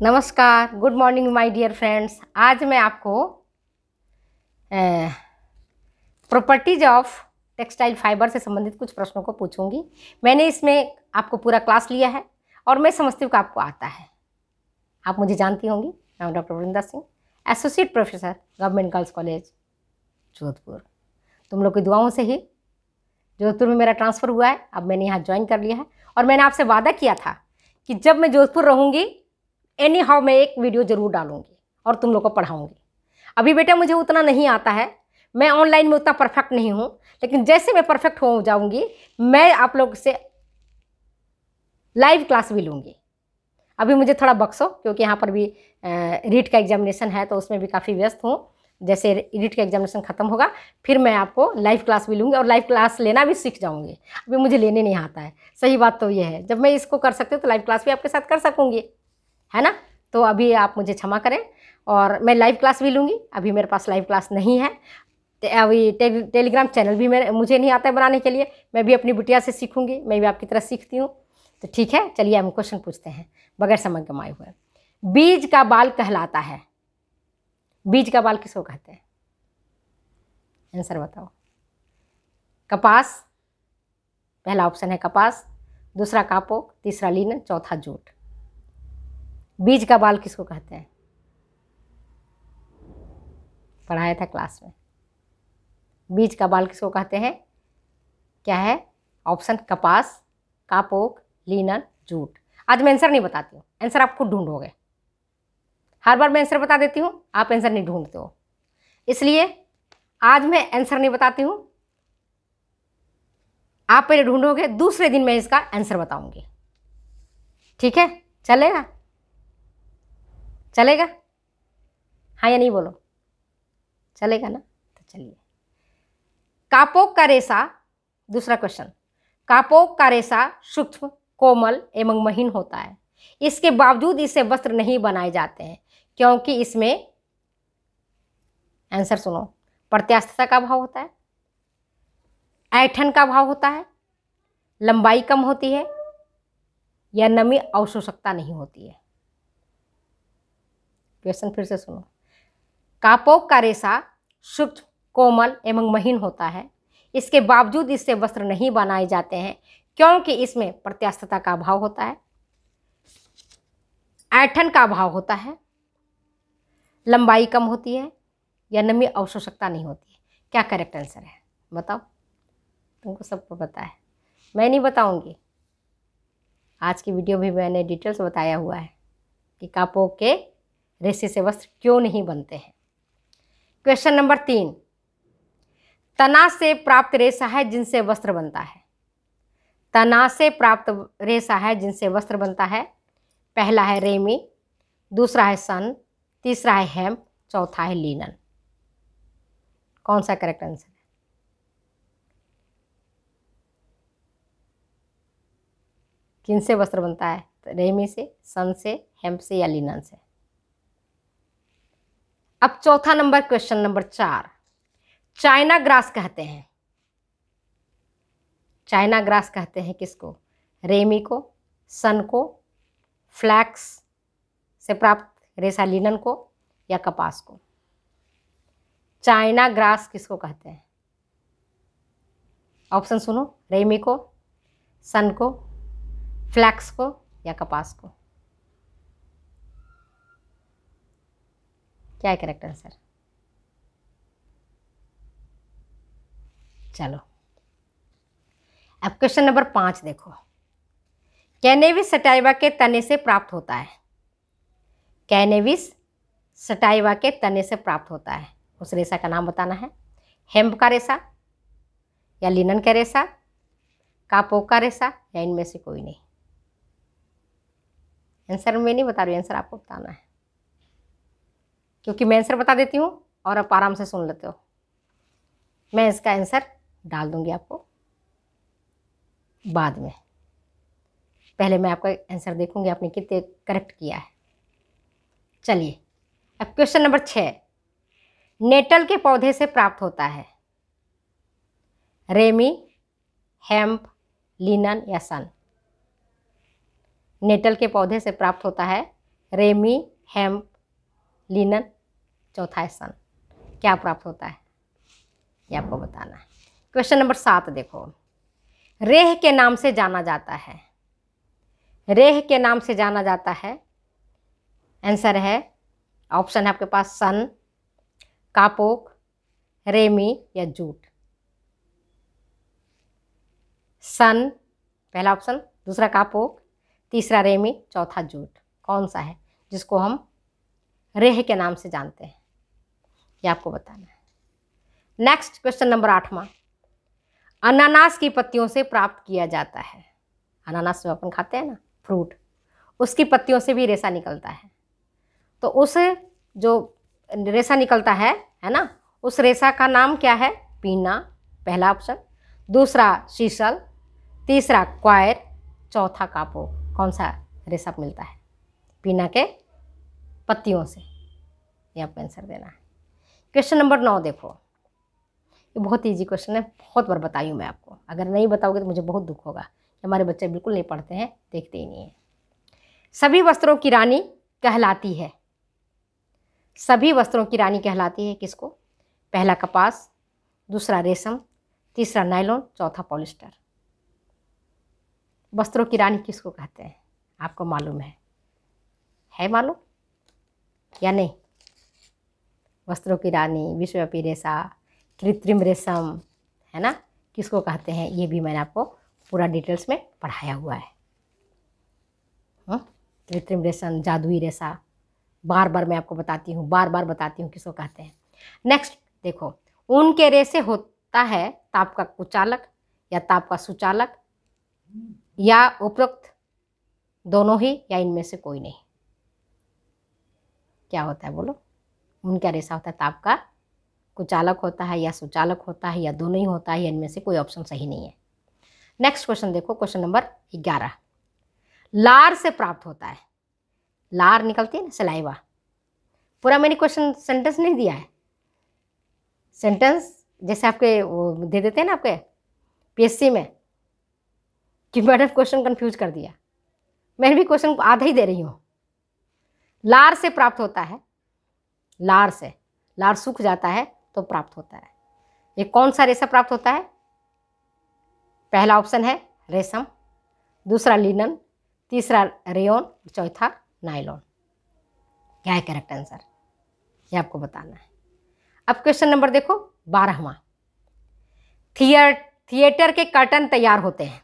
नमस्कार, good morning my dear friends. आज मैं आपको प्रॉपर्टीज ऑफ टेक्सटाइल फाइबर से संबंधित कुछ प्रश्नों को पूछूंगी। मैंने इसमें आपको पूरा क्लास लिया है और मैं समझती हूँ कि आपको आता है। आप मुझे जानती होंगी, मैं doctor Vrinda Singh, associate professor, government girls college Jodhpur. तुम लोग की दुआओं से ही जोधपुर में मेरा ट्रांसफ़र हुआ है। अब मैंने यहाँ ज्वाइन कर लिया है और मैंने आपसे वादा किया था कि जब मैं जोधपुर रहूँगी एनी हाउ मैं एक वीडियो ज़रूर डालूंगी और तुम लोग को पढ़ाऊंगी। अभी बेटा मुझे उतना नहीं आता है, मैं ऑनलाइन में उतना परफेक्ट नहीं हूँ, लेकिन जैसे मैं परफेक्ट हो जाऊंगी मैं आप लोग से लाइव क्लास भी लूँगी। अभी मुझे थोड़ा बख्शो क्योंकि यहाँ पर भी रीट का एग्जामिनेशन है तो उसमें भी काफ़ी व्यस्त हूँ। जैसे रीट का एग्जामिनेशन ख़त्म होगा फिर मैं आपको लाइव क्लास भी लूँगी और लाइव क्लास लेना भी सीख जाऊँगी। अभी मुझे लेने नहीं आता है। सही बात तो ये है, जब मैं इसको कर सकती हूँ तो लाइव क्लास भी आपके साथ कर सकूँगी, है ना। तो अभी आप मुझे क्षमा करें और मैं लाइव क्लास भी लूँगी। अभी मेरे पास लाइव क्लास नहीं है। अभी टेलीग्राम चैनल भी मुझे नहीं आता है बनाने के लिए। मैं भी अपनी बिटिया से सीखूँगी, मैं भी आपकी तरह सीखती हूँ। तो ठीक है, चलिए हम क्वेश्चन पूछते हैं बगैर समय गंवाए हुए। बीज का बाल कहलाता है। बीज का बाल किसको कहते हैं? आंसर बताओ। कपास, पहला ऑप्शन है कपास, दूसरा कापोक, तीसरा लिनन, चौथा जूट। बीज का बाल किसको कहते हैं? पढ़ाया था क्लास में। बीज का बाल किसको कहते हैं? क्या है ऑप्शन? कपास, कापोक, लिनन, जूट। आज मैं आंसर नहीं बताती हूँ, आंसर आप खुद ढूंढोगे। हर बार मैं आंसर बता देती हूँ, आप आंसर नहीं ढूंढते हो, इसलिए आज मैं आंसर नहीं बताती हूँ। आप पहले ढूंढोगे, दूसरे दिन मैं इसका आंसर बताऊंगी। ठीक है, चलेगा? चलेगा? हाँ या नहीं बोलो, चलेगा ना? तो चलिए। कापोक का रेशा, दूसरा क्वेश्चन, कापोक का रेशा सूक्ष्म, कोमल एवं महीन होता है। इसके बावजूद इससे वस्त्र नहीं बनाए जाते हैं क्योंकि इसमें, आंसर सुनो, प्रत्यास्थता का अभाव होता है, ऐंठन का अभाव होता है, लंबाई कम होती है या नमी अवशोषकता नहीं होती है। क्वेश्चन फिर से सुनो। कापोक का रेशा सूक्ष्म, कोमल एवं महीन होता है। इसके बावजूद इससे वस्त्र नहीं बनाए जाते हैं क्योंकि इसमें प्रत्यास्थता का अभाव होता है, ऐंठन का अभाव होता है, लंबाई कम होती है या नमी अवशोषकता नहीं होती है। क्या करेक्ट आंसर है बताओ? तुमको सबको पता है, मैं नहीं बताऊंगी। आज की वीडियो भी मैंने डिटेल्स बताया हुआ है कि कापोक के रेशे से वस्त्र क्यों नहीं बनते हैं। क्वेश्चन नंबर 3, तना से प्राप्त रेशा है जिनसे वस्त्र बनता है। तना से प्राप्त रेशा है जिनसे वस्त्र बनता है। पहला है रेमी, दूसरा है सन, तीसरा है हेम्प, चौथा है लिनन। कौन सा करेक्ट आंसर है? किन से वस्त्र बनता है? रेमी से, सन से, हेम्प से या लिनन से? अब चौथा number, question number 4, China grass कहते हैं। चाइना ग्रास कहते हैं किसको? रेमी को, सन को, फ्लैक्स से प्राप्त रेशा लिनन को या कपास को? चाइना ग्रास किसको कहते हैं? ऑप्शन सुनो, रेमी को, सन को, फ्लैक्स को या कपास को? क्या है करेक्ट आंसर? चलो अब क्वेश्चन नंबर 5 देखो। कैनेविस सटाइवा के तने से प्राप्त होता है। कैनेविस सटाइवा के तने से प्राप्त होता है, उस रेशा का नाम बताना है। हेम्प का रेशा या लिनन का रेशा, कापोक का रेशा या इनमें से कोई नहीं? आंसर मैं नहीं बता रही, आंसर आपको बताना है क्योंकि मैं आंसर बता देती हूँ और आप आराम से सुन लेते हो। मैं इसका आंसर डाल दूंगी आपको बाद में, पहले मैं आपका आंसर देखूंगी आपने कितने करेक्ट किया है। चलिए अब क्वेश्चन नंबर 6, नेटल के पौधे से प्राप्त होता है। रेमी, हेम्प, लिनन या सन? नेटल के पौधे से प्राप्त होता है रेमी, हेम्प, लिनन, चौथा है सन। क्या प्राप्त होता है ये आपको बताना है। क्वेश्चन नंबर 7 देखो, रेह के नाम से जाना जाता है, रेह के नाम से जाना जाता है। आंसर है, ऑप्शन है आपके पास सन, कापोक, रेमी या जूट। सन पहला ऑप्शन, दूसरा कापोक, तीसरा रेमी, चौथा जूट। कौन सा है जिसको हम रेह के नाम से जानते हैं, ये आपको बताना है। नेक्स्ट क्वेश्चन नंबर 8वां, अनानास की पत्तियों से प्राप्त किया जाता है। अनानास जो अपन खाते हैं ना, फ्रूट, उसकी पत्तियों से भी रेशा निकलता है। तो उस जो रेशा निकलता है ना, उस रेशा का नाम क्या है? पीना, पहला ऑप्शन, दूसरा शीशल, तीसरा क्वायर, चौथा कापो। कौन सा रेशा मिलता है पीना के पत्तियों से? ये आपको आंसर देना है। क्वेश्चन नंबर 9 देखो, ये बहुत इजी क्वेश्चन है, बहुत बार बताई हूँ मैं आपको। अगर नहीं बताओगे तो मुझे बहुत दुख होगा कि हमारे बच्चे बिल्कुल नहीं पढ़ते हैं, देखते ही नहीं हैं। सभी वस्त्रों की रानी कहलाती है, सभी वस्त्रों की रानी कहलाती है किसको? पहला कपास, दूसरा रेशम, तीसरा नायलॉन, चौथा पॉलिस्टर। वस्त्रों की रानी किसको कहते हैं आपको मालूम है मालूम या नहीं? वस्त्रों की रानी, विश्वव्यापी रेशा, कृत्रिम रेशम, है ना, किसको कहते हैं ये भी मैंने आपको पूरा डिटेल्स में पढ़ाया हुआ है। कृत्रिम रेशम, जादुई रेशा, बार बार मैं आपको बताती हूँ, बार बार बताती हूँ किसको कहते हैं। नेक्स्ट देखो, ऊन के रेशे होता है ताप का कुचालक या ताप का सुचालक या उपरोक्त दोनों ही या इनमें से कोई नहीं? क्या होता है बोलो? ऊन का रेशा होता है ताप का कुचालक होता है या सुचालक होता है या दोनों ही होता है या इनमें से कोई ऑप्शन सही नहीं है। नेक्स्ट क्वेश्चन देखो, क्वेश्चन नंबर 11, लार से प्राप्त होता है। लार निकलती है ना, सलाइवा। पूरा मैंने क्वेश्चन सेंटेंस नहीं दिया है, सेंटेंस जैसे आपके वो दे देते हैं ना आपके पीएससी में कि मैडम क्वेश्चन कंफ्यूज कर दिया। मैंने भी क्वेश्चन को आधा ही दे रही हूँ। लार से प्राप्त होता है, लार से, लार सूख जाता है तो प्राप्त होता है। ये कौन सा रेशा प्राप्त होता है? पहला ऑप्शन है रेशम, दूसरा लिनन, तीसरा रेयन, चौथा नायलॉन। क्या है करेक्ट आंसर ये आपको बताना है। अब क्वेश्चन नंबर देखो 12वां, थिएटर के कर्टन तैयार होते हैं,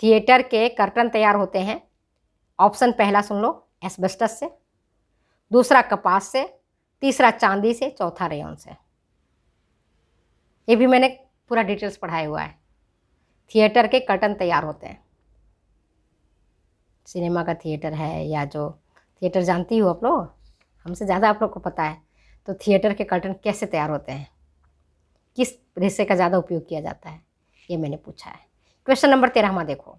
थिएटर के कर्टन तैयार होते हैं। ऑप्शन पहला सुन लो, एस्बेस्टस से, दूसरा कपास से, तीसरा चांदी से, चौथा रेयन से। ये भी मैंने पूरा डिटेल्स पढ़ाया हुआ है। थिएटर के कर्टन तैयार होते हैं, सिनेमा का थिएटर है या जो थिएटर जानती हो आप लोग, हमसे ज़्यादा आप लोग को पता है। तो थिएटर के कर्टन कैसे तैयार होते हैं, किस रेशे का ज़्यादा उपयोग किया जाता है, ये मैंने पूछा है। क्वेश्चन नंबर 13वां देखो,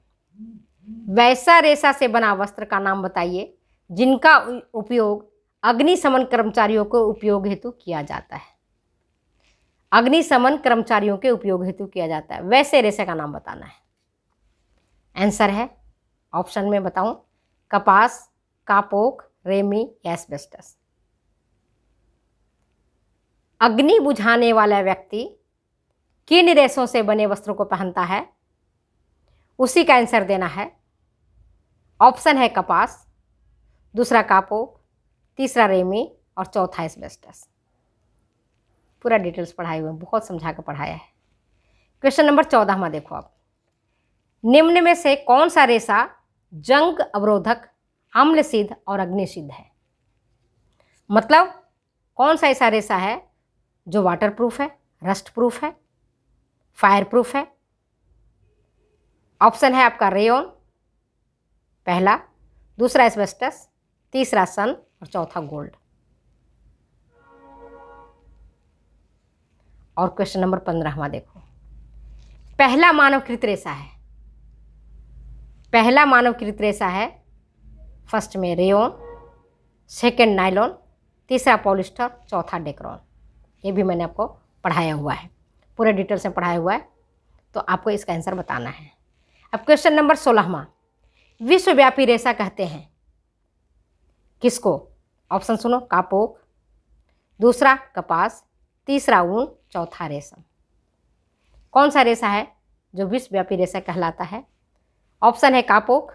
वैसा रेशा से बना वस्त्र का नाम बताइए जिनका उपयोग अग्निशमन कर्मचारियों को उपयोग हेतु किया जाता है। अग्निशमन कर्मचारियों के उपयोग हेतु किया जाता है, वैसे रेशे का नाम बताना है। आंसर है, ऑप्शन में बताऊं, कपास, कापोक, रेमी या एस्बेस्टस। अग्नि बुझाने वाला व्यक्ति किन रेशों से बने वस्त्रों को पहनता है, उसी का आंसर देना है। ऑप्शन है कपास, दूसरा कापोक, तीसरा रेमी और चौथा एस्बेस्टस। पूरा डिटेल्स पढ़ाए हुए, बहुत समझा कर पढ़ाया है। क्वेश्चन नंबर 14वां देखो आप, निम्न में से कौन सा रेशा जंग अवरोधक, अम्ल सिद्ध और अग्नि सिद्ध है? मतलब कौन सा ऐसा रेशा है जो वाटर प्रूफ है, रस्ट प्रूफ है, फायर प्रूफ है? ऑप्शन है आपका रेयन पहला, दूसरा एस्बेस्टस, तीसरा सन और चौथा गोल्ड। और क्वेश्चन नंबर 15वां देखो, पहला मानवकृत रेशा है, पहला मानवकृत रेशा है फर्स्ट में रेयन, सेकंड नायलॉन, तीसरा पॉलिस्टर, चौथा डेक्रॉन। ये भी मैंने आपको पढ़ाया हुआ है, पूरे डिटेल से पढ़ाया हुआ है, तो आपको इसका आंसर बताना है। अब क्वेश्चन नंबर 16वां, विश्वव्यापी रेशा कहते हैं किसको? ऑप्शन सुनो, कापोक, दूसरा कपास, तीसरा ऊन, चौथा रेशम। कौन सा रेशा है जो विश्वव्यापी रेशा कहलाता है? ऑप्शन है कापोक,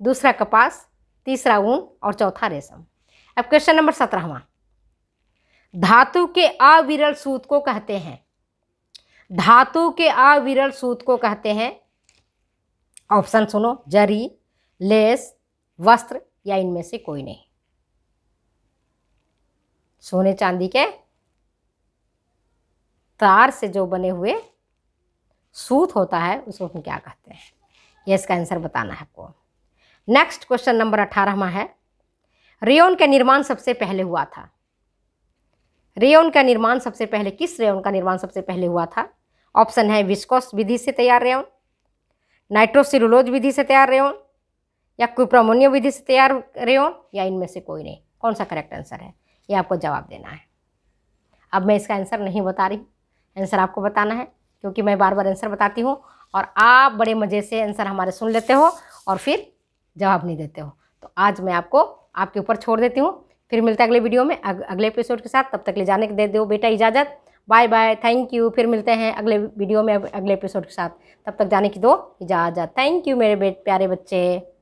दूसरा कपास, तीसरा ऊन और चौथा रेशम। अब क्वेश्चन नंबर 17वां, धातु के अविरल सूत को कहते हैं, धातु के अविरल सूत को कहते हैं। ऑप्शन सुनो, जरी, लेस, वस्त्र या इनमें से कोई नहीं। सोने चांदी के तार से जो बने हुए सूत होता है उसको हम क्या कहते हैं? ये इसका आंसर बताना है आपको। नेक्स्ट क्वेश्चन नंबर 18वां है, रेयॉन का निर्माण सबसे पहले हुआ था। रेयॉन का निर्माण सबसे पहले, किस रेयॉन का निर्माण सबसे पहले हुआ था? ऑप्शन है विस्कोस विधि से तैयार रेयॉन, नाइट्रोसेलुलोज विधि से तैयार रेयॉन या कुप्रामोनियम विधि से तैयार रेयॉन या इनमें से कोई नहीं। कौन सा करेक्ट आंसर है ये आपको जवाब देना है। अब मैं इसका आंसर नहीं बता रही, आंसर आपको बताना है, क्योंकि मैं बार बार आंसर बताती हूँ और आप बड़े मज़े से आंसर हमारे सुन लेते हो और फिर जवाब नहीं देते हो। तो आज मैं आपको आपके ऊपर छोड़ देती हूँ, फिर मिलते हैं अगले वीडियो में अगले एपिसोड के साथ। तब तक ले जाने के दे दो बेटा इजाज़त। Bye bye, thank you. फिर मिलते हैं अगले वीडियो में अगले एपिसोड के साथ। तब तक जाने की दो इजाज़त। थैंक यू मेरे प्यारे बच्चे।